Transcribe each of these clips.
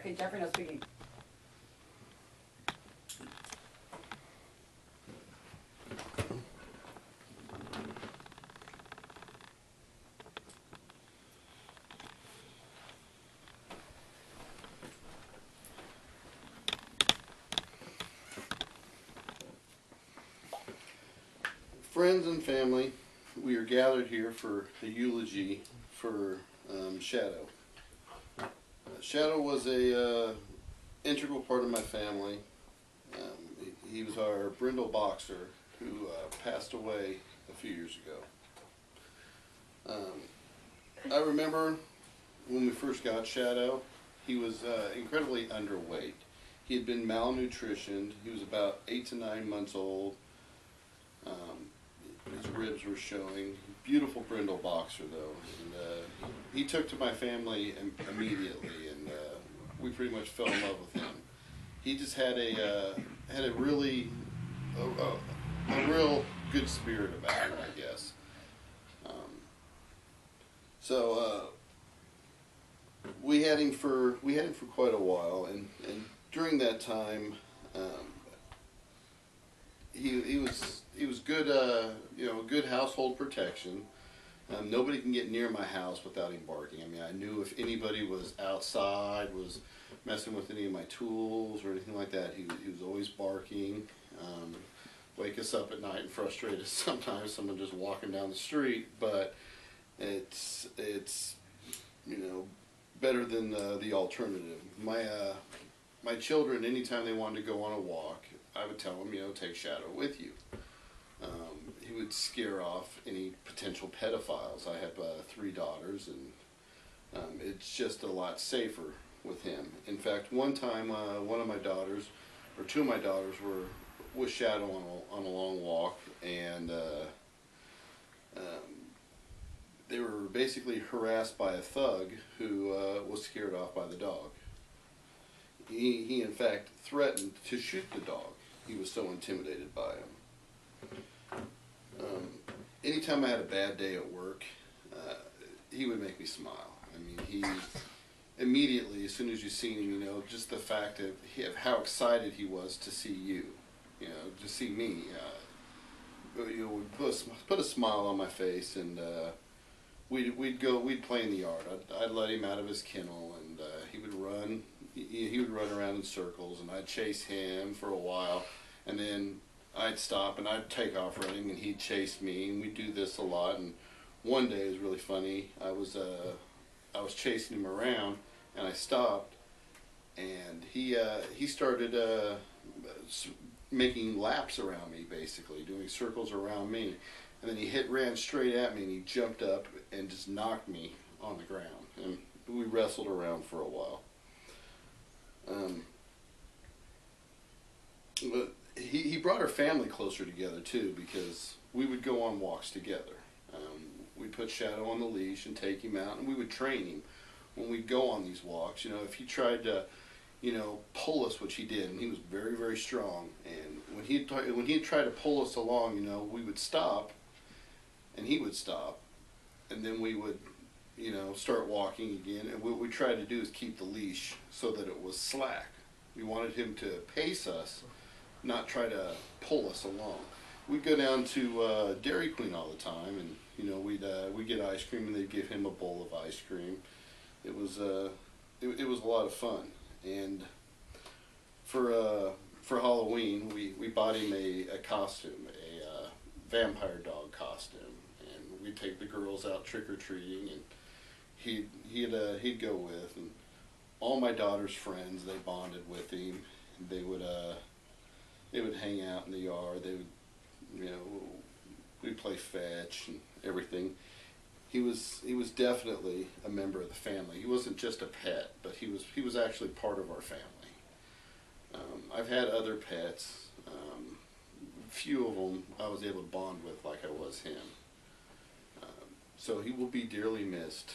Okay, Jeffrey, no speaking. Friends and family, we are gathered here for a eulogy for Shadow. Shadow was a integral part of my family. He was our brindle boxer who passed away a few years ago. I remember when we first got Shadow, he was incredibly underweight. He had been malnutritioned. He was about 8 to 9 months old. His ribs were showing. Beautiful brindle boxer though, and he took to my family immediately, and we pretty much fell in love with him. He just had a really a real good spirit about him, I guess. So we had him for quite a while, and during that time, he was good, good household protection. Nobody can get near my house without him barking. I mean, I knew if anybody was outside, was messing with any of my tools or anything like that, he was always barking. Wake us up at night and frustrate us sometimes, someone just walking down the street, but it's better than the alternative. My children, anytime they wanted to go on a walk, I would tell them, take Shadow with you. He would scare off any potential pedophiles. I have 3 daughters, and it's just a lot safer with him. In fact, one time, one of my daughters, or 2 of my daughters, were with Shadow on a long walk, and they were basically harassed by a thug who was scared off by the dog. He in fact threatened to shoot the dog. He was so intimidated by him. Anytime I had a bad day at work, he would make me smile. I mean, he immediately, as soon as you seen him, just the fact of how excited he was to see you, to see me, would put a smile on my face, and we'd play in the yard. I'd let him out of his kennel, and he would run. He would run around in circles, and I'd chase him for a while, and then I'd stop and I'd take off running, and he'd chase me, and we'd do this a lot. And one day it was really funny. I was chasing him around, and I stopped, and he started making laps around me, basically doing circles around me, and then he ran straight at me, and he jumped up and just knocked me on the ground, and we wrestled around for a while. But he brought our family closer together too, because we would go on walks together. We'd put Shadow on the leash and take him out, and we would train him when we'd go on these walks. If he tried to, pull us, which he did, and he was very, very strong. And when he'd try to pull us along, we would stop, and he would stop, and then we would, start walking again. And what we tried to do is keep the leash so that it was slack. We wanted him to pace us, not try to pull us along. We'd go down to Dairy Queen all the time, and we'd get ice cream, and they'd give him a bowl of ice cream. It was it was a lot of fun. And for Halloween, we bought him a costume, a vampire dog costume, and we'd take the girls out trick or treating, and he'd go with, and all my daughter's friends, they bonded with him. They would hang out in the yard. They would, we'd play fetch and everything. He was definitely a member of the family. He wasn't just a pet, but he was actually part of our family. I've had other pets. Few of them I was able to bond with like I was him. So he will be dearly missed.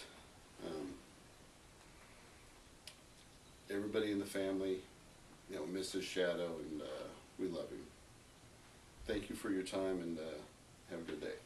Everybody in the family, misses Shadow, and we love him. Thank you for your time, and have a good day.